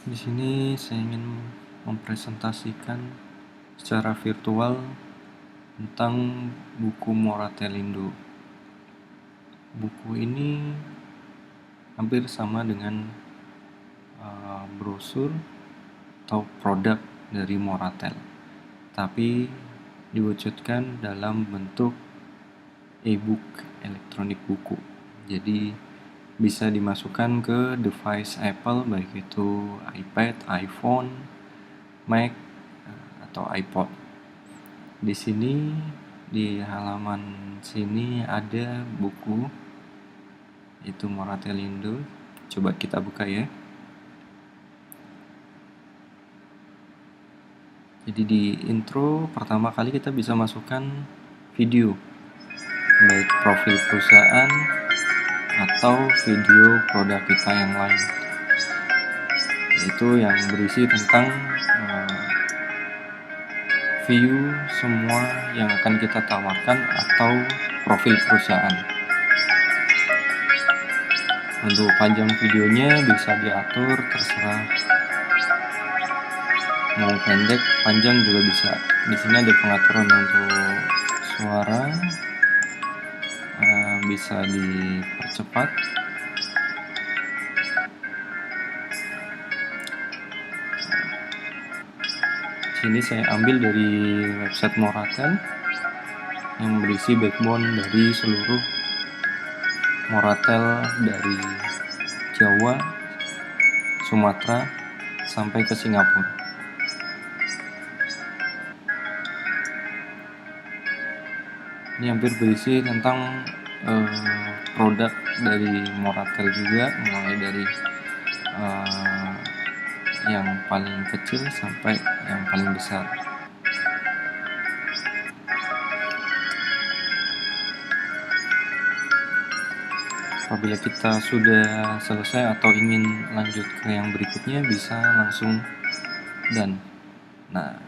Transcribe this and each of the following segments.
Di sini saya ingin mempresentasikan secara virtual tentang buku Moratelindo. Buku ini hampir sama dengan brosur atau produk dari Moratel, tapi diwujudkan dalam bentuk e-book, elektronik buku. Jadi bisa dimasukkan ke device Apple, baik itu iPad, iPhone, Mac, atau iPod. Di sini di halaman sini ada buku itu Moratelindo. Coba kita buka ya. Jadi di intro pertama kali kita bisa masukkan video, baik profil perusahaan atau video produk kita yang lain, yaitu yang berisi tentang view semua yang akan kita tawarkan atau profil perusahaan. Untuk panjang videonya bisa diatur terserah, mau pendek panjang juga bisa. Di sini ada pengaturan untuk suara, bisa dipercepat. Sini saya ambil dari website Moratel yang berisi backbone dari seluruh Moratel dari Jawa, Sumatera sampai ke Singapura. Ini hampir berisi tentang produk dari Moratel juga, mulai dari yang paling kecil sampai yang paling besar. Apabila kita sudah selesai atau ingin lanjut ke yang berikutnya, bisa langsung done. Nah,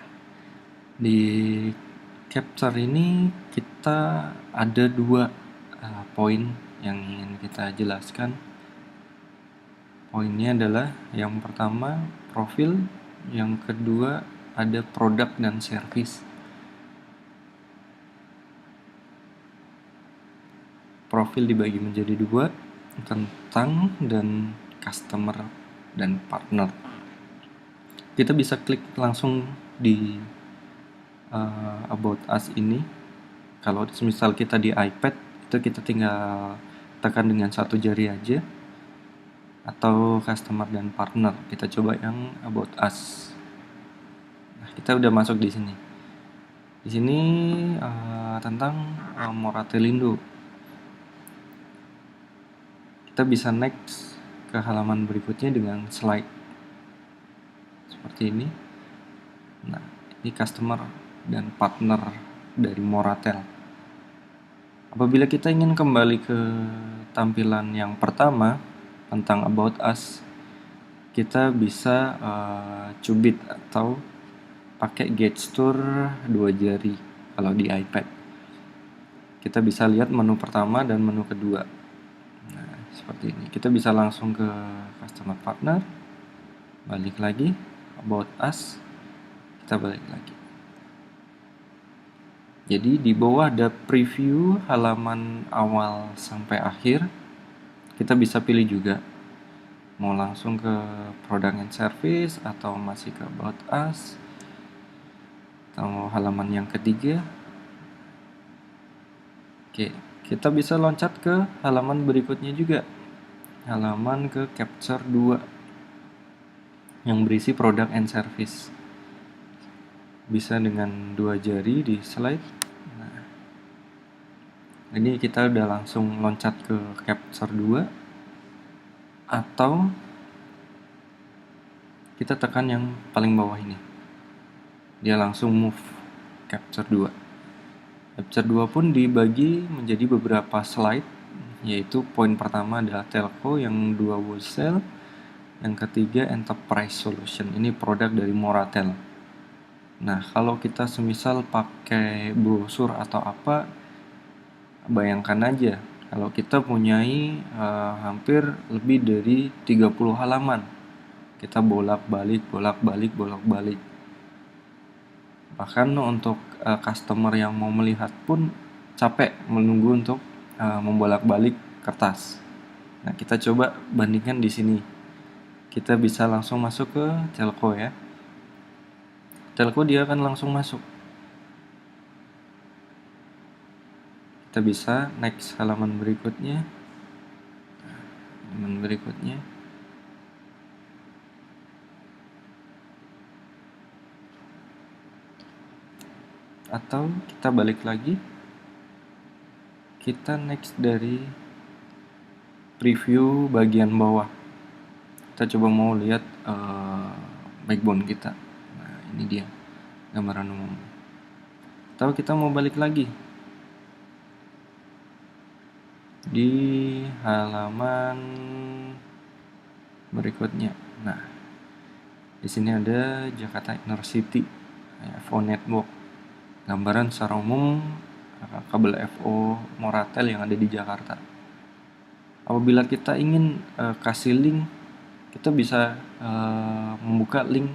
di capture ini kita ada dua poin yang ingin kita jelaskan. Poinnya adalah yang pertama profil, yang kedua ada produk dan service. Profil dibagi menjadi dua, tentang dan customer dan partner. Kita bisa klik langsung di About Us ini. Kalau misal kita di iPad, itu kita tinggal tekan dengan satu jari aja. Atau customer dan partner, kita coba yang About Us. Nah, kita udah masuk di sini. Di sini tentang Moratelindo. Kita bisa next ke halaman berikutnya dengan slide seperti ini. Nah, ini customer dan partner dari Moratel. Apabila kita ingin kembali ke tampilan yang pertama tentang About Us, kita bisa cubit atau pakai gestur dua jari kalau di iPad. Kita bisa lihat menu pertama dan menu kedua. Nah, seperti ini. Kita bisa langsung ke customer partner, balik lagi, About Us, kita balik lagi. Jadi di bawah ada preview halaman awal sampai akhir. Kita bisa pilih juga mau langsung ke product and service atau masih ke About Us atau halaman yang ketiga. Oke, kita bisa loncat ke halaman berikutnya juga, halaman ke capture 2 yang berisi product and service. Bisa dengan dua jari di slide. Nah, ini kita udah langsung loncat ke capture 2, atau kita tekan yang paling bawah ini, dia langsung move capture 2. Capture 2 pun dibagi menjadi beberapa slide, yaitu poin pertama adalah telco, yang dua wholesale, yang ketiga enterprise solution. Ini produk dari Moratel. Nah, kalau kita semisal pakai brosur atau apa, bayangkan aja kalau kita punyai hampir lebih dari 30 halaman. kita bolak-balik. Bahkan untuk customer yang mau melihat pun capek menunggu untuk membolak-balik kertas. Nah, kita coba bandingkan di sini. Kita bisa langsung masuk ke telco ya. Telco dia akan langsung masuk. Kita bisa next halaman berikutnya. Atau kita balik lagi. Kita next dari preview bagian bawah. Kita coba mau lihat backbone kita. Nah, ini dia gambaran umum. Atau kita mau balik lagi di halaman berikutnya. Nah, di sini ada Jakarta Inner City, FO Network, gambaran secara umum kabel FO Moratel yang ada di Jakarta. Apabila kita ingin kasih link, kita bisa membuka link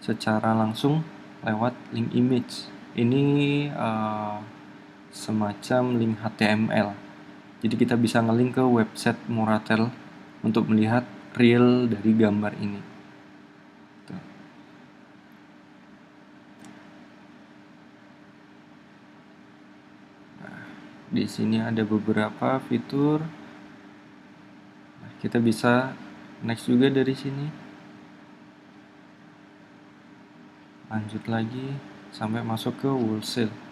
secara langsung lewat link image. Ini semacam link HTML. Jadi kita bisa ngelink ke website Moratel untuk melihat real dari gambar ini. Tuh. Nah, di sini ada beberapa fitur. Nah, kita bisa next juga dari sini. Lanjut lagi sampai masuk ke wholesale.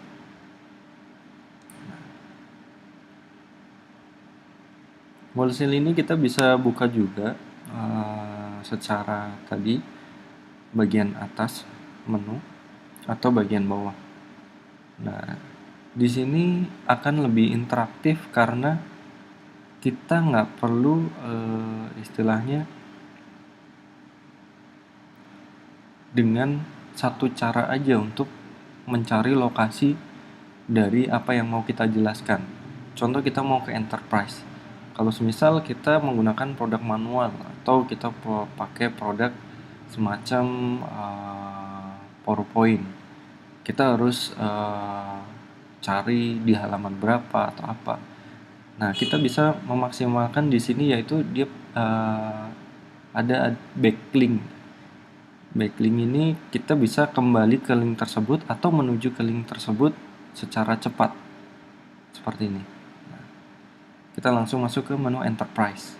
Wholesale ini kita bisa buka juga secara tadi bagian atas menu atau bagian bawah. Nah, di sini akan lebih interaktif karena kita nggak perlu istilahnya dengan satu cara aja untuk mencari lokasi dari apa yang mau kita jelaskan. Contoh kita mau ke enterprise. Kalau semisal kita menggunakan produk manual atau kita pakai produk semacam PowerPoint, kita harus cari di halaman berapa atau apa. Nah, kita bisa memaksimalkan di sini yaitu dia ada backlink. Backlink ini kita bisa kembali ke link tersebut atau menuju ke link tersebut secara cepat. Seperti ini. Kita langsung masuk ke menu enterprise.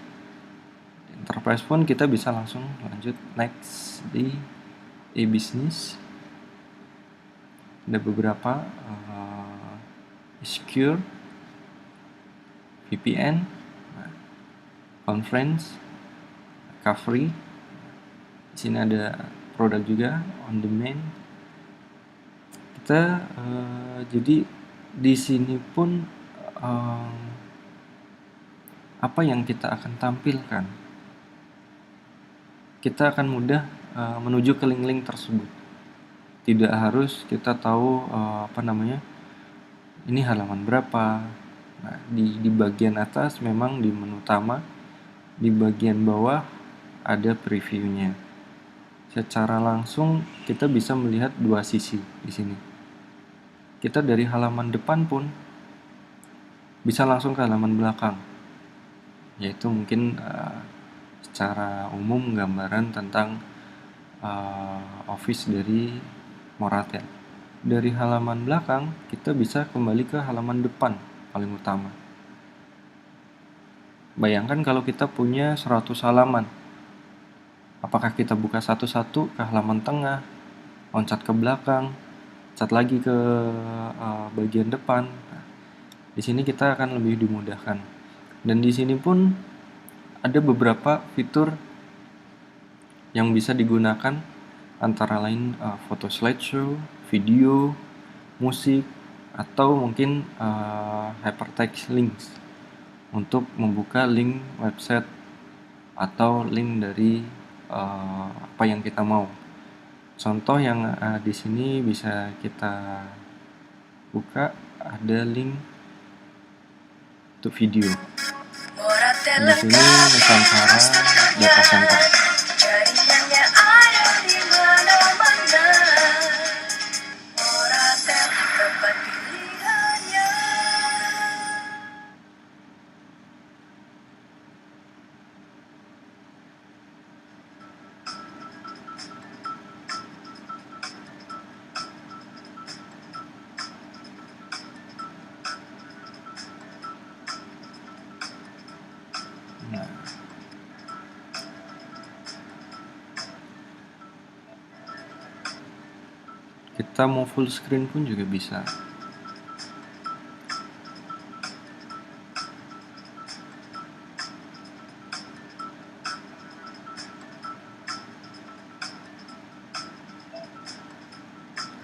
Enterprise pun kita bisa langsung lanjut next di e-business. Ada beberapa secure, VPN, conference, recovery. Di sini ada produk juga on demand. Kita jadi di sini pun apa yang kita akan tampilkan, kita akan mudah menuju ke link-link tersebut. Tidak harus kita tahu ini halaman berapa. Nah, di bagian atas memang di menu utama, di bagian bawah ada previewnya. Secara langsung kita bisa melihat dua sisi di sini. Kita dari halaman depan pun bisa langsung ke halaman belakang. Yaitu mungkin secara umum gambaran tentang office dari Moratel. Dari halaman belakang kita bisa kembali ke halaman depan paling utama. Bayangkan kalau kita punya 100 halaman, apakah kita buka satu-satu ke halaman tengah, loncat ke belakang, loncat lagi ke bagian depan. Nah, di sini kita akan lebih dimudahkan. Dan di sini pun ada beberapa fitur yang bisa digunakan, antara lain foto slideshow, video, musik, atau mungkin hypertext links untuk membuka link website atau link dari apa yang kita mau. Contoh yang di sini bisa kita buka, ada link untuk video. Di sini Nusantara Data Center. Kita mau full screen pun juga bisa.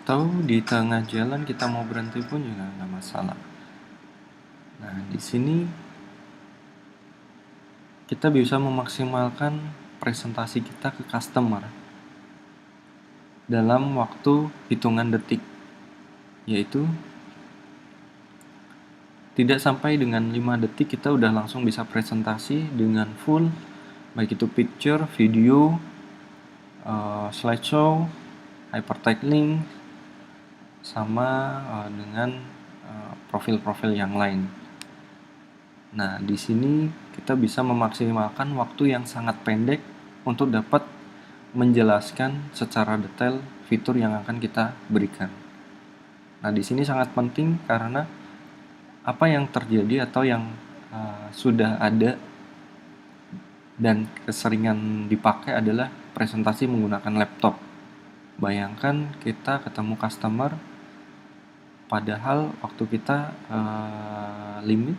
Atau di tengah jalan kita mau berhenti pun juga nggak masalah. Nah, di sini kita bisa memaksimalkan presentasi kita ke customer dalam waktu hitungan detik, yaitu tidak sampai dengan 5 detik kita udah langsung bisa presentasi dengan full, baik itu picture, video, slideshow, hypertext link, sama dengan profil-profil yang lain. Nah, di sini kita bisa memaksimalkan waktu yang sangat pendek untuk dapat menjelaskan secara detail fitur yang akan kita berikan. Nah, di sini sangat penting karena apa yang terjadi atau yang sudah ada dan keseringan dipakai adalah presentasi menggunakan laptop. Bayangkan kita ketemu customer, padahal waktu kita limit,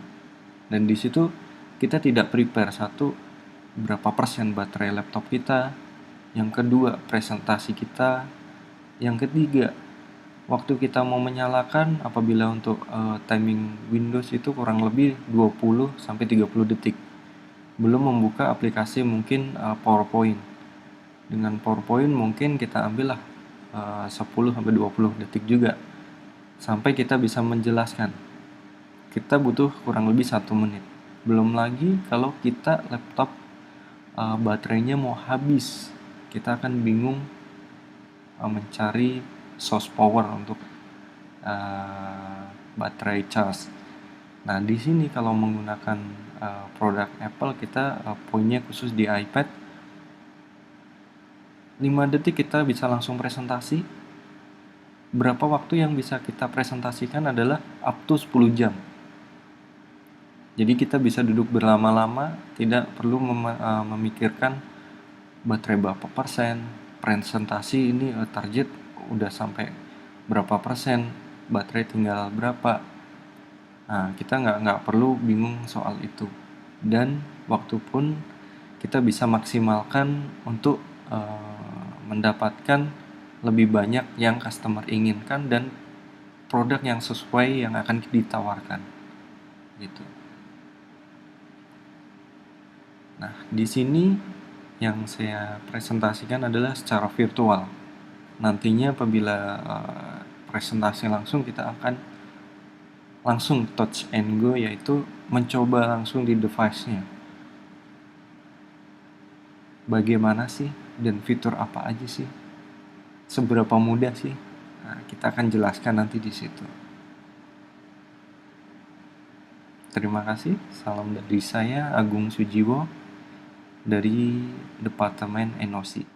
dan di situ kita tidak prepare satu berapa persen baterai laptop kita, yang kedua presentasi kita, yang ketiga waktu kita mau menyalakan apabila untuk timing Windows itu kurang lebih 20-30 detik. Belum membuka aplikasi mungkin PowerPoint. Dengan PowerPoint mungkin kita ambillah 10-20 detik juga sampai kita bisa menjelaskan. Kita butuh kurang lebih 1 menit. Belum lagi kalau kita laptop baterainya mau habis, kita akan bingung mencari source power untuk baterai charge. Nah, di sini kalau menggunakan produk Apple, kita poinnya khusus di iPad, 5 detik kita bisa langsung presentasi. Berapa waktu yang bisa kita presentasikan adalah up to 10 jam. Jadi kita bisa duduk berlama-lama, tidak perlu memikirkan baterai berapa persen, presentasi ini target udah sampai berapa persen, baterai tinggal berapa. Nah, kita nggak perlu bingung soal itu. Dan waktu pun kita bisa maksimalkan untuk mendapatkan lebih banyak yang customer inginkan dan produk yang sesuai yang akan ditawarkan gitu. Nah, di sini yang saya presentasikan adalah secara virtual. Nantinya apabila presentasi langsung, kita akan langsung touch and go, yaitu mencoba langsung di device-nya. Bagaimana sih dan fitur apa aja sih? Seberapa mudah sih? Nah, kita akan jelaskan nanti di situ. Terima kasih. Salam dari saya, Agung Sujiwo, dari Departemen NOC.